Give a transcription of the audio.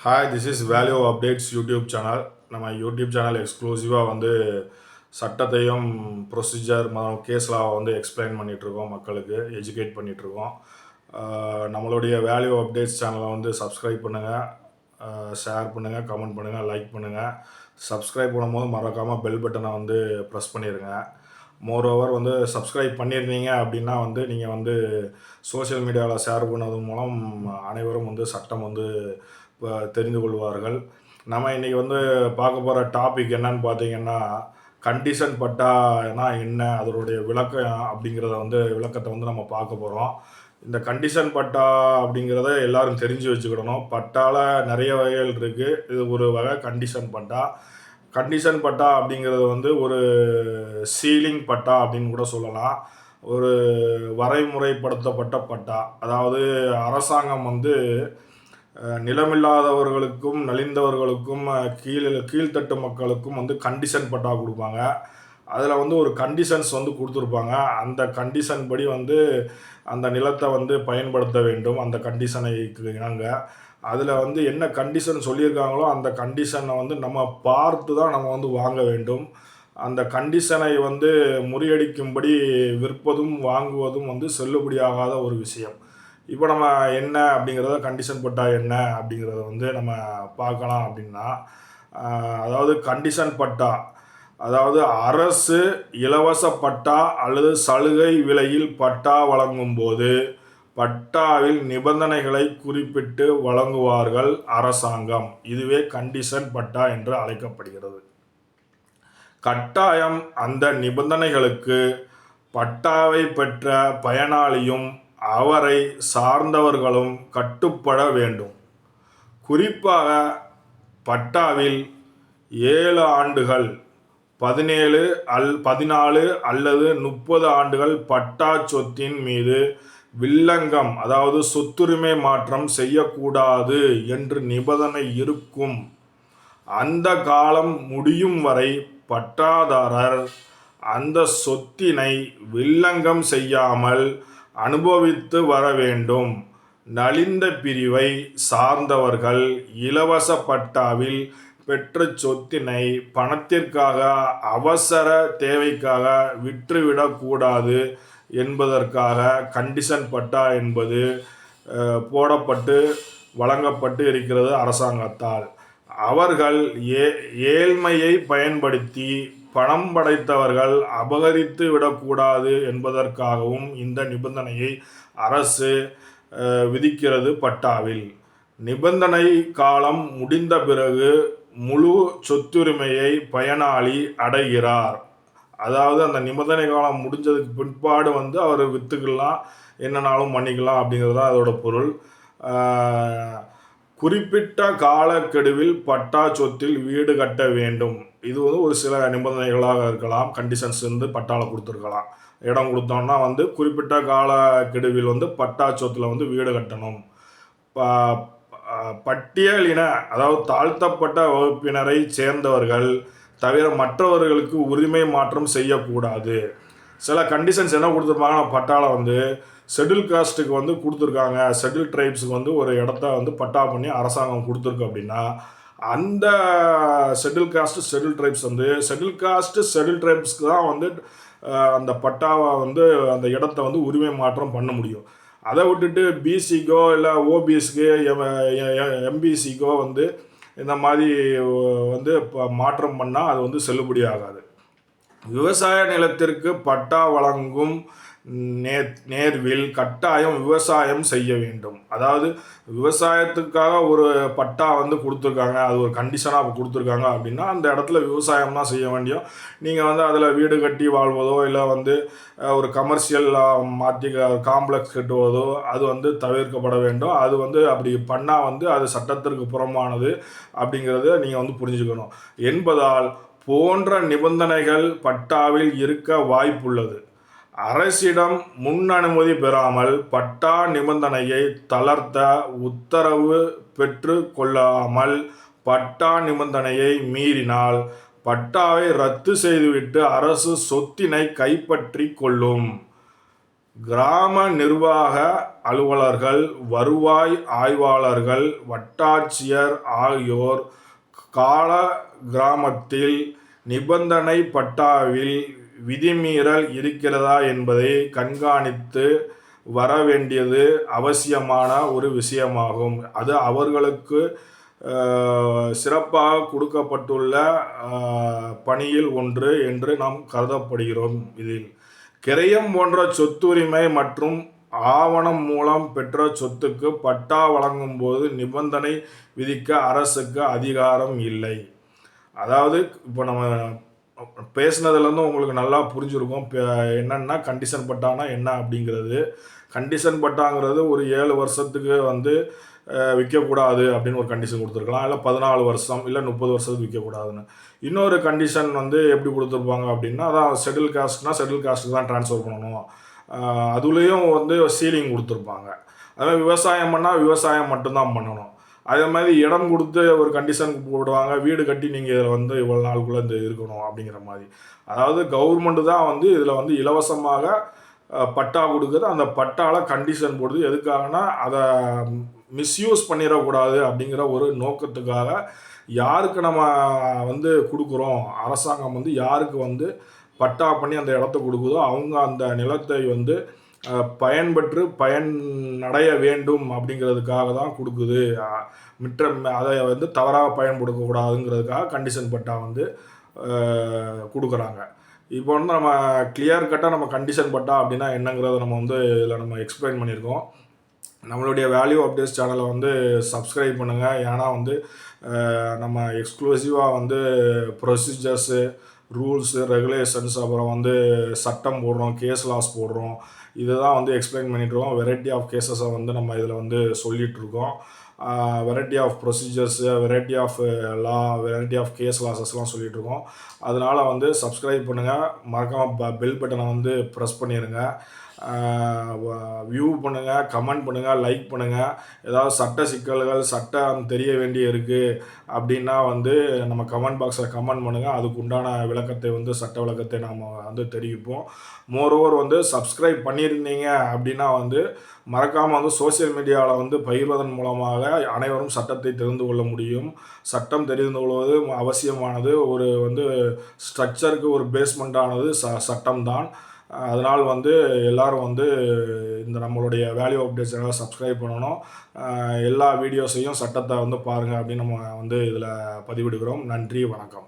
Hi, this is value updates YouTube channel. நம்ம YouTube channel எக்ஸ்க்ளூசிவாக வந்து சட்டத்தையும் ப்ரொசீஜர் கேஸ் லாவை வந்து எக்ஸ்பிளைன் பண்ணிகிட்ருக்கோம், மக்களுக்கு எஜுகேட் பண்ணிகிட்ருக்கோம். நம்மளுடைய வேல்யூ அப்டேட்ஸ் சேனலை வந்து சப்ஸ்கிரைப் பண்ணுங்கள், ஷேர் பண்ணுங்கள், கமெண்ட் பண்ணுங்கள், லைக் பண்ணுங்கள். சப்ஸ்கிரைப் பண்ணும்போது மறக்காமல் பெல் பட்டனை வந்து ப்ரெஸ் பண்ணிடுங்க. மோரோவர் வந்து சப்ஸ்கிரைப் பண்ணியிருந்தீங்க அப்படின்னா வந்து நீங்கள் வந்து சோஷியல் மீடியாவில் ஷேர் பண்ணது மூலம் அனைவரும் வந்து சட்டம் வந்து தெரிந்து கொள்வார்கள். நம்ம இன்றைக்கி வந்து பார்க்க போகிற டாபிக் என்னன்னு பார்த்தீங்கன்னா, கண்டிஷன் பட்டானா என்ன, அதனுடைய விளக்கம் அப்படிங்கிறத வந்து விளக்கத்தை வந்து நம்ம பார்க்க போகிறோம். இந்த கண்டிஷன் பட்டா அப்படிங்கிறத எல்லாரும் தெரிஞ்சு வச்சுக்கிடணும். பட்டாவில் நிறைய வகைகள் இருக்குது. இது ஒரு வகை கண்டிஷன் பட்டா. கண்டிஷன் பட்டா அப்படிங்கிறது வந்து ஒரு சீலிங் பட்டா அப்படின்னு கூட சொல்லலாம். ஒரு வரைமுறைப்படுத்தப்பட்ட பட்டா. அதாவது அரசாங்கம் வந்து நிலமில்லாதவர்களுக்கும் நலிந்தவர்களுக்கும் கீழ்த்தட்டு மக்களுக்கும் வந்து கண்டிஷன் பட்டா கொடுப்பாங்க. அதில் வந்து ஒரு கண்டிஷன்ஸ் வந்து கொடுத்துருப்பாங்க. அந்த கண்டிஷன் படி வந்து அந்த நிலத்தை வந்து பயன்படுத்த வேண்டும். அந்த கண்டிஷனை இணங்க அதில் வந்து என்ன கண்டிஷன் சொல்லியிருக்காங்களோ அந்த கண்டிஷனை வந்து நம்ம பார்த்து தான் நம்ம வந்து வாங்க வேண்டும். அந்த கண்டிஷனை வந்து முறியடிக்கும்படி விற்பதும் வாங்குவதும் வந்து செல்லுபடியாகாத ஒரு விஷயம். இப்போ நம்ம என்ன அப்படிங்கிறத கண்டிஷன் பட்டா என்ன அப்படிங்கிறத வந்து நம்ம பார்க்கலாம் அப்படின்னா, அதாவது கண்டிஷன் பட்டா, அதாவது அரசு இலவச பட்டா அல்லது சலுகை விலையில் பட்டா வழங்கும் போது பட்டாவில் நிபந்தனைகளை குறிப்பிட்டு வழங்குவார்கள் அரசாங்கம். இதுவே கண்டிஷன் பட்டா என்று அழைக்கப்படுகிறது. கட்டாயம் அந்த நிபந்தனைகளுக்கு பட்டாவை பெற்ற பயனாளியும் அவரை சார்ந்தவர்களும் கட்டுப்பட வேண்டும். குறிப்பாக பட்டாவில் 7 ஆண்டுகள், 14 அல்லது 30 ஆண்டுகள் பட்டா சொத்தின் மீது வில்லங்கம், அதாவது சொத்துரிமை மாற்றம் செய்யக்கூடாது என்று நிபந்தனை இருக்கும். அந்த காலம் முடியும் வரை பட்டாதாரர் அந்த சொத்தினை வில்லங்கம் செய்யாமல் அனுபவித்து வர வேண்டும். நலிந்த பிரிவை சார்ந்தவர்கள் இலவச பட்டாவில் பெற்ற சொத்தினை பணத்திற்காக அவசர தேவைக்காக விற்றுவிடக்கூடாது என்பதற்காக கண்டிஷன் பட்டா என்பது போடப்பட்டு வழங்கப்பட்டு இருக்கிறது அரசாங்கத்தால். அவர்கள் ஏழ்மையை பயன்படுத்தி பணம் படைத்தவர்கள் அபகரித்து விடக்கூடாது என்பதற்காகவும் இந்த நிபந்தனையை அரசு விதிக்கிறது பட்டாவில். நிபந்தனை காலம் முடிந்த பிறகு முழு சொத்துரிமையை பயனாளி அடைகிறார். அதாவது அந்த நிபந்தனை காலம் முடிஞ்சதுக்கு பிற்பாடு வந்து அவர் விற்றுக்கலாம், என்னன்னாலும் பண்ணிக்கலாம் அப்படிங்கிறது தான் அதோட பொருள். குறிப்பிட்ட காலக்கெடுவில் பட்டா சொத்தில் வீடு கட்ட வேண்டும். இது வந்து ஒரு சில நிபந்தனைகளாக இருக்கலாம். கண்டிஷன்ஸ் வந்து பட்டாவில் கொடுத்துருக்கலாம். இடம் கொடுத்தோம்னா வந்து குறிப்பிட்ட காலக்கெடுவில் வந்து பட்டா சொத்தில் வந்து வீடு கட்டணும். பட்டியலின, அதாவது தாழ்த்தப்பட்ட வகுப்பினரை சேர்ந்தவர்கள் தவிர மற்றவர்களுக்கு உரிமை மாற்றம் செய்யக்கூடாது. சில கண்டிஷன்ஸ் என்ன கொடுத்துருப்பாங்கன்னா, பட்டாவில் வந்து ஷெட்யூல் காஸ்ட்டுக்கு வந்து கொடுத்துருக்காங்க, ஷெட்யூல் ட்ரைப்ஸுக்கு வந்து ஒரு இடத்த வந்து பட்டா பண்ணி அரசாங்கம் கொடுத்துருக்கு அப்படின்னா, அந்த ஷெட்யூல் காஸ்ட்டு ஷெட்யூல் ட்ரைப்ஸ் வந்து ஷெட்யூல் ட்ரைப்ஸ்க்கு தான் வந்து அந்த பட்டாவை வந்து அந்த இடத்த வந்து உரிமை மாற்றம் பண்ண முடியும். அதை விட்டுட்டு பிசிக்கோ இல்லை ஓபிஎஸ்க்கு எம்பிசிக்கோ வந்து இந்த மாதிரி வந்து மாற்றம் பண்ணால் அது வந்து செல்லுபடி ஆகாது. விவசாய நிலத்திற்கு பட்டா வழங்கும் நேர்வில் கட்டாயம் விவசாயம் செய்ய வேண்டும். அதாவது விவசாயத்துக்காக ஒரு பட்டா வந்து கொடுத்துருக்காங்க, அது ஒரு கண்டிஷனாக கொடுத்துருக்காங்க அப்படின்னா அந்த இடத்துல விவசாயம் தான் செய்ய வேண்டியும். நீங்கள் வந்து அதில் வீடு கட்டி வாழ்வதோ இல்லை வந்து ஒரு கமர்ஷியல் மாற்றி காம்ப்ளெக்ஸ் கட்டுவதோ அது வந்து தவிர்க்கப்பட வேண்டும். அது வந்து அப்படி பண்ணால் வந்து அது சட்டத்திற்கு புறம்பானது அப்படிங்கிறத நீங்கள் வந்து புரிஞ்சுக்கணும் என்பதால் போன்ற நிபந்தனைகள் பட்டாவில் இருக்க வாய்ப்புள்ளது. அரசிடம் முன் அனுமதி பெறாமல் பட்டா நிபந்தனையை தளர்த்த உத்தரவு பெற்று கொள்ளாமல் பட்டா நிபந்தனையை மீறினால் பட்டாவை ரத்து செய்துவிட்டு அரசு சொத்தினை கைப்பற்றி கொள்ளும். கிராம நிர்வாக அலுவலர்கள், வருவாய் ஆய்வாளர்கள், வட்டாட்சியர் ஆகியோர் கால கிராமத்தில் நிபந்தனை பட்டாவில் விதிமீறல் இருக்கிறதா என்பதை கண்காணித்து வர வேண்டியது அவசியமான ஒரு விஷயமாகும். அது அவர்களுக்கு சிறப்பாக கொடுக்கப்பட்டுள்ள பணியில் ஒன்று என்று நாம் கருதப்படுகிறோம். இதில் கிரயம் போன்ற சொத்துரிமை மற்றும் ஆவணம் மூலம் பெற்ற சொத்துக்கு பட்டா வழங்கும் போது நிபந்தனை விதிக்க அரசுக்கு அதிகாரம் இல்லை. அதாவது இப்போ நம்ம பேசுனதுலேருந்து உங்களுக்கு நல்லா புரிஞ்சுருக்கும் என்னென்னா கண்டிஷன் பட்டானா என்ன அப்படிங்கிறது. கண்டிஷன் பட்டாங்கிறது ஒரு 7 வருஷத்துக்கு வந்து விற்கக்கூடாது அப்படின்னு ஒரு கண்டிஷன் கொடுத்துருக்கலாம், இல்லை 14 வருஷம் இல்லை 30 வருஷத்துக்கு விற்கக்கூடாதுன்னு. இன்னொரு கண்டிஷன் வந்து எப்படி கொடுத்துருப்பாங்க அப்படின்னா, அதான் ஷெட்யூல் காஸ்ட்னால் ஷெட்யூல் காஸ்ட்டுக்கு தான் ட்ரான்ஸ்ஃபர் பண்ணணும், அதுலேயும் வந்து சீலிங் கொடுத்துருப்பாங்க. அதுமாதிரி விவசாயம் பண்ணால் விவசாயம் மட்டும்தான் பண்ணணும். அதே மாதிரி இடம் கொடுத்து ஒரு கண்டிஷன் போடுவாங்க, வீடு கட்டி நீங்கள் இதில் வந்து இவ்வளோ நாளுக்குள்ளே இந்த இருக்கணும் அப்படிங்கிற மாதிரி. அதாவது கவர்மெண்ட்டு தான் வந்து இதில் வந்து இலவசமாக பட்டா கொடுக்குது. அந்த பட்டாவில் கண்டிஷன் போடுது. எதுக்காகனா அதை மிஸ்யூஸ் பண்ணிடக்கூடாது அப்படிங்கிற ஒரு நோக்கத்துக்காக யாருக்கு நம்ம வந்து கொடுக்குறோம், அரசாங்கம் வந்து யாருக்கு வந்து பட்டா பண்ணி அந்த இடத்த கொடுக்குதோ அவங்க அந்த நிலத்தை வந்து பயன்பெற்று பயனடைய வேண்டும் அப்படிங்கிறதுக்காக தான் கொடுக்குது. அதை வந்து தவறாக பயன்படுத்தக்கூடாதுங்கிறதுக்காக கண்டிஷன் பட்டா வந்து கொடுக்குறாங்க. இப்போ வந்து நம்ம கிளியர் கட்டாக நம்ம கண்டிஷன் பட்டா அப்படின்னா என்னங்கிறத நம்ம வந்து இதில் நம்ம எக்ஸ்பிளைன் பண்ணியிருக்கோம். நம்மளுடைய வேல்யூ அப்டேட்ஸ் சேனலை வந்து சப்ஸ்கிரைப் பண்ணுங்கள். ஏன்னா வந்து நம்ம எக்ஸ்க்ளூசிவாக வந்து ப்ரொசீஜர்ஸு, ரூல்ஸு, ரெகுலேஷன்ஸ், அப்புறம் வந்து சட்டம் போடுறோம், கேஸ் லாஸ் போடுறோம். இதுதான் வந்து எக்ஸ்பிளைன் பண்ணிகிட்ருக்கோம். வெரைட்டி ஆஃப் கேசஸை வந்து நம்ம இதில் வந்து சொல்லிகிட்ருக்கோம். Variety of procedures, variety of law, variety of case லாஸஸ்லாம் சொல்லிகிட்ருக்கோம். அதனால் வந்து சப்ஸ்கிரைப் பண்ணுங்கள். மறக்காமல் பெல் பட்டனை வந்து ப்ரெஸ் பண்ணிடுங்க. வியூ பண்ணுங்கள், கமெண்ட் பண்ணுங்கள், லைக் பண்ணுங்கள். ஏதாவது சட்ட சிக்கல்கள், சட்டம் தெரிய வேண்டி இருக்குது அப்படின்னா வந்து நம்ம கமெண்ட் பாக்ஸில் கமெண்ட் பண்ணுங்கள். அதுக்கு உண்டான விளக்கத்தை வந்து சட்ட விளக்கத்தை நாம் வந்து தெரிவிப்போம். மோரோவர் வந்து சப்ஸ்கிரைப் பண்ணியிருந்தீங்க அப்படின்னா வந்து மறக்காமல் வந்து சோசியல் மீடியாவில் வந்து பகிர்வதன் மூலமாக அனைவரும் சட்டத்தை தெரிந்து கொள்ள முடியும். சட்டம் தெரிந்து கொள்வது அவசியமானது. ஒரு வந்து ஸ்ட்ரக்சருக்கு ஒரு பேஸ்மெண்ட்டானது சட்டம்தான். அதனால் வந்து எல்லோரும் வந்து இந்த நம்மளுடைய வேல்யூ அப்டேட் சேனலை சப்ஸ்கிரைப் பண்ணணும். எல்லா வீடியோஸையும் சட்டத்தை வந்து பாருங்கள் அப்படின்னு நம்ம வந்து இதில் பதிவிடுகிறோம். நன்றி, வணக்கம்.